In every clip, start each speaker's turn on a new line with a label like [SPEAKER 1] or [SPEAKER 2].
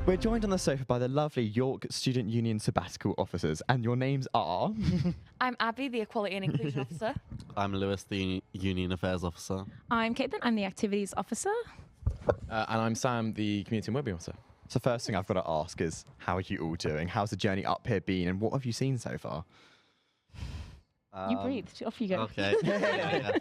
[SPEAKER 1] We're joined on the sofa by the lovely York Student Union Sabbatical officers, and your names are...
[SPEAKER 2] I'm Abby, the Equality and Inclusion Officer.
[SPEAKER 3] I'm Lewis, the Union Affairs Officer.
[SPEAKER 4] I'm Caitlin, I'm the Activities Officer.
[SPEAKER 5] And I'm Sam, the Community and Wellbeing Officer.
[SPEAKER 1] So first thing I've got to ask is, how are you all doing? How's the journey up here been, and what have you seen so far?
[SPEAKER 4] You breathed. Off you go.
[SPEAKER 3] Okay. Yeah,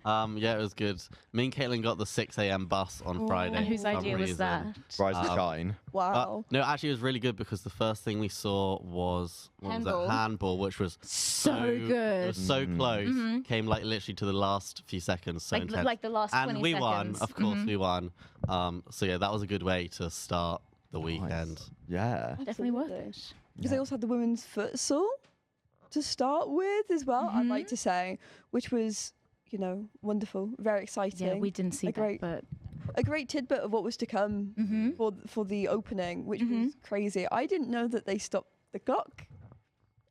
[SPEAKER 3] it was good. Me and Caitlin got the 6 a.m. bus on Friday.
[SPEAKER 4] And whose
[SPEAKER 3] for some
[SPEAKER 4] idea was
[SPEAKER 3] reason.
[SPEAKER 4] that?
[SPEAKER 1] Rise and shine.
[SPEAKER 6] Wow.
[SPEAKER 3] No, actually, it was really good because the first thing we saw was
[SPEAKER 4] Handball.
[SPEAKER 3] Handball, which was
[SPEAKER 4] So good.
[SPEAKER 3] It was so close. Came like literally to the last few seconds. So intense.
[SPEAKER 4] Like the last 20
[SPEAKER 3] and we won.
[SPEAKER 4] seconds.
[SPEAKER 3] Of course, we won. So yeah, that was a good way to start the weekend.
[SPEAKER 1] Yeah.
[SPEAKER 4] Definitely worth it.
[SPEAKER 6] Because they also had the women's futsal to start with as well, I'd like to say, which was, you know, wonderful, very exciting.
[SPEAKER 4] Yeah, we didn't see that, but...
[SPEAKER 6] A great tidbit of what was to come for the opening, which was crazy. I didn't know that they stopped the clock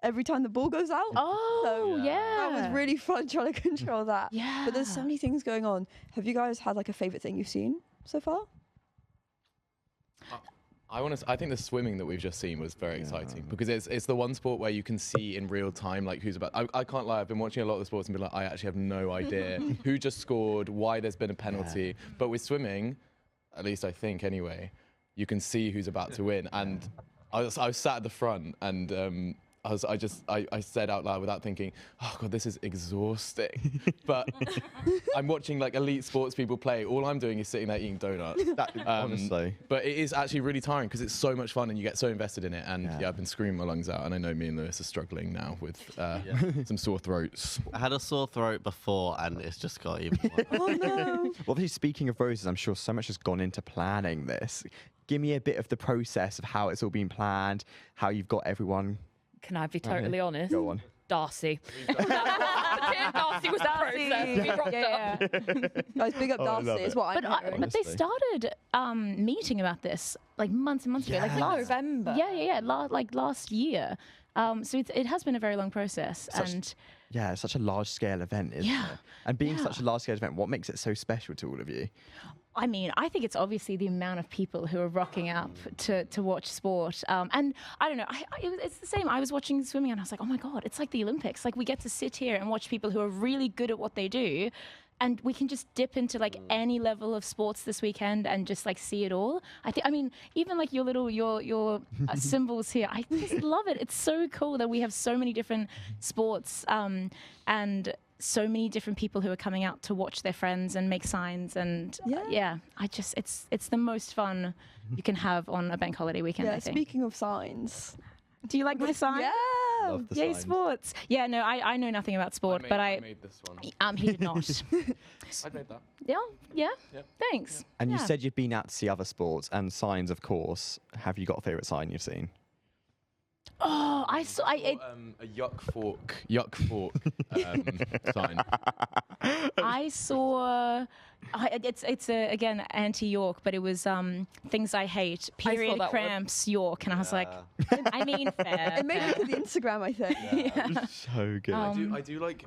[SPEAKER 6] every time the ball goes out.
[SPEAKER 4] Oh,
[SPEAKER 6] So
[SPEAKER 4] yeah.
[SPEAKER 6] that was really fun trying to control that.
[SPEAKER 4] Yeah.
[SPEAKER 6] But there's so many things going on. Have you guys had like a favourite thing you've seen so far?
[SPEAKER 5] I think the swimming that we've just seen was very exciting because it's the one sport where you can see in real time like who's about. I can't lie, I've been watching a lot of the sports and been like, I actually have no idea who just scored, why there's been a penalty. But with swimming, at least I think anyway, you can see who's about to win. And I was sat at the front and I said out loud without thinking, oh God, this is exhausting. But I'm watching like elite sports people play. All I'm doing is sitting there eating donuts.
[SPEAKER 1] Honestly.
[SPEAKER 5] But it is actually really tiring because it's so much fun and you get so invested in it. And yeah, I've been screaming my lungs out. And I know me and Lewis are struggling now with some sore throats.
[SPEAKER 3] I had a sore throat before, and it's just got even worse.
[SPEAKER 6] Oh no.
[SPEAKER 1] Well, obviously, speaking of roses, I'm sure so much has gone into planning this. Give me a bit of the process of how it's all been planned, how you've got everyone...
[SPEAKER 2] Can I be totally honest?
[SPEAKER 1] Go on.
[SPEAKER 2] Darcy. Darcy was the process. We rocked up.
[SPEAKER 6] Guys, big up Darcy is what I'm hearing.
[SPEAKER 4] But they started meeting about this like months and months ago. Like
[SPEAKER 2] November.
[SPEAKER 4] Yeah. Like last year. So it has been a very long process.
[SPEAKER 1] Yeah, it's such a large-scale event, isn't it? And being such a large-scale event, what makes it so special to all of you?
[SPEAKER 4] I mean, I think it's obviously the amount of people who are rocking up to watch sport. And I don't know, it's the same. I was watching swimming and I was like, oh my God, it's like the Olympics. Like we get to sit here and watch people who are really good at what they do. And we can just dip into like any level of sports this weekend and just like see it all. I mean, even like your symbols here, I just love it. It's so cool that we have so many different sports and so many different people who are coming out to watch their friends and make signs. And it's the most fun you can have on a bank holiday weekend, I think.
[SPEAKER 6] Speaking of signs.
[SPEAKER 4] Do you like my sign?
[SPEAKER 6] Yeah.
[SPEAKER 1] Love the
[SPEAKER 4] Yay,
[SPEAKER 1] signs.
[SPEAKER 4] sports. Yeah, no, I know nothing about sport, but
[SPEAKER 5] I made this one.
[SPEAKER 4] he did not.
[SPEAKER 5] I made that.
[SPEAKER 4] Yeah. Thanks.
[SPEAKER 1] And you said you've been out to see other sports and signs, of course. Have you got a favourite sign you've seen?
[SPEAKER 4] Oh, I saw.
[SPEAKER 5] A yuck fork sign.
[SPEAKER 4] I saw. It's again anti-York, but it was things I hate. Period
[SPEAKER 2] that
[SPEAKER 4] cramps York, and I was like, I mean, fair.
[SPEAKER 6] It made it to the Instagram, I think.
[SPEAKER 1] So good.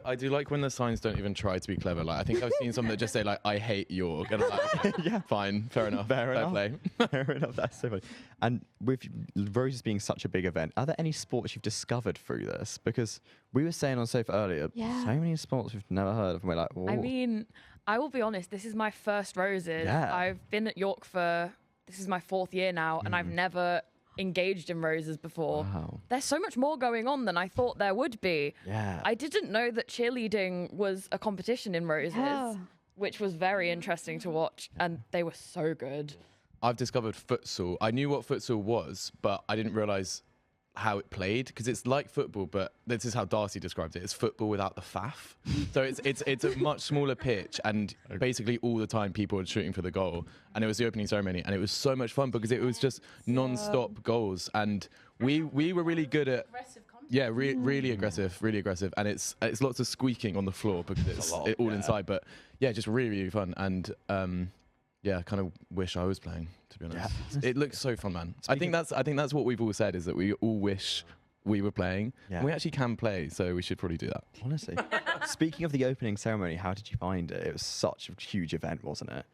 [SPEAKER 5] I do like when the signs don't even try to be clever. Like I think I've seen some that just say like I hate York, and I'm like, okay, fine, fair enough,
[SPEAKER 1] Fair enough.
[SPEAKER 5] play.
[SPEAKER 1] Fair enough, that's so funny. And with Roses being such a big event, are there any sports you've discovered through this? Because we were saying on Sofa earlier, so many sports we've never heard of, and we're like, whoa.
[SPEAKER 2] I mean, I will be honest, this is my first Roses.
[SPEAKER 1] Yeah.
[SPEAKER 2] I've been at York this is my 4th year now, and I've never engaged in Roses before.
[SPEAKER 1] Wow.
[SPEAKER 2] There's so much more going on than I thought there would be.
[SPEAKER 1] Yeah.
[SPEAKER 2] I didn't know that cheerleading was a competition in Roses, which was very interesting to watch, and they were so good.
[SPEAKER 5] I've discovered futsal. I knew what futsal was, but I didn't realise how it played because it's like football, but this is how Darcy described it. It's football without the faff. So it's a much smaller pitch, and basically all the time people were shooting for the goal. And it was the opening ceremony, and it was so much fun because it was just non-stop goals, and we were really good at really aggressive, and it's lots of squeaking on the floor because it's all inside. But yeah, just really fun, and yeah, I kind of wish I was playing, to be honest. It looks so fun, man. I think that's what we've all said, is that we all wish we were playing.
[SPEAKER 1] Yeah.
[SPEAKER 5] And we actually can play, so we should probably do that.
[SPEAKER 1] Honestly. Speaking of the opening ceremony, how did you find it? It was such a huge event, wasn't it?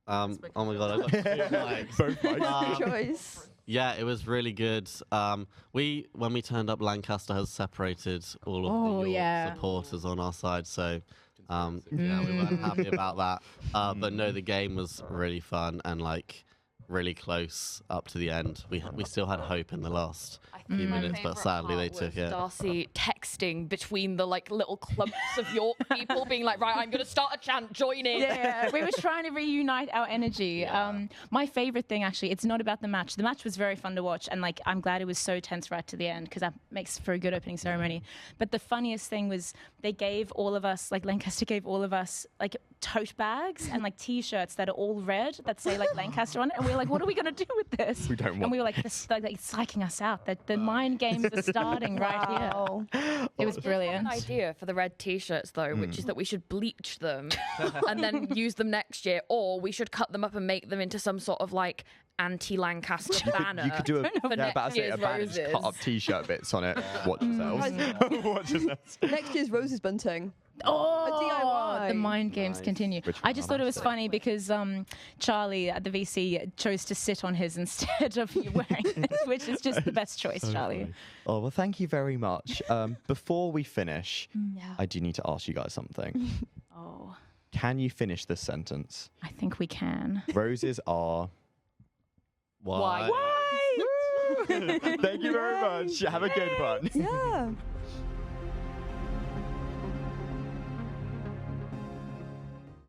[SPEAKER 3] Oh my god, I got two mics.
[SPEAKER 1] Both mics.
[SPEAKER 6] Good choice.
[SPEAKER 3] Yeah, it was really good. When we turned up, Lancaster has separated all of the York supporters on our side, so yeah, we weren't happy about that. But no, the game was really fun and like really close up to the end. We still had hope in the last few minutes, but sadly they took it.
[SPEAKER 2] Darcy texting between the like little clumps of York people, being like, "Right, I'm going to start a chant. Join in."
[SPEAKER 4] Yeah, we were trying to reunite our energy.
[SPEAKER 3] Yeah.
[SPEAKER 4] My favorite thing, actually, it's not about the match. The match was very fun to watch, and like I'm glad it was so tense right to the end because that makes for a good opening ceremony. But the funniest thing was they gave all of us, like Lancaster gave all of us, like tote bags and like T-shirts that are all red that say like Lancaster on it, and we were like, "What are we going to do with this?"
[SPEAKER 1] We don't want.
[SPEAKER 4] And we were like, "This like it's psyching us out that the mind games are starting right here." It was brilliant.
[SPEAKER 2] I have an idea for the red T-shirts though, which is that we should bleach them and then use them next year, or we should cut them up and make them into some sort of like anti-Lancaster banner.
[SPEAKER 1] You could do a
[SPEAKER 2] for next
[SPEAKER 1] a
[SPEAKER 2] year's
[SPEAKER 1] banner, just
[SPEAKER 2] Roses.
[SPEAKER 1] cut up T-shirt bits on it. Watch yourselves. Watch yourselves.
[SPEAKER 6] Next year's Roses bunting.
[SPEAKER 4] Oh,
[SPEAKER 6] DIY.
[SPEAKER 4] the mind games continue. I just thought it was funny because Charlie at the VC chose to sit on his instead of you wearing it, which is just the best choice, Charlie.
[SPEAKER 1] Oh, well, thank you very much. Before we finish, I do need to ask you guys something.
[SPEAKER 4] Oh,
[SPEAKER 1] Can you finish this sentence?
[SPEAKER 4] I think we can.
[SPEAKER 1] Roses are...
[SPEAKER 3] Why?
[SPEAKER 1] Thank you very much. Have a good one.
[SPEAKER 6] Yeah.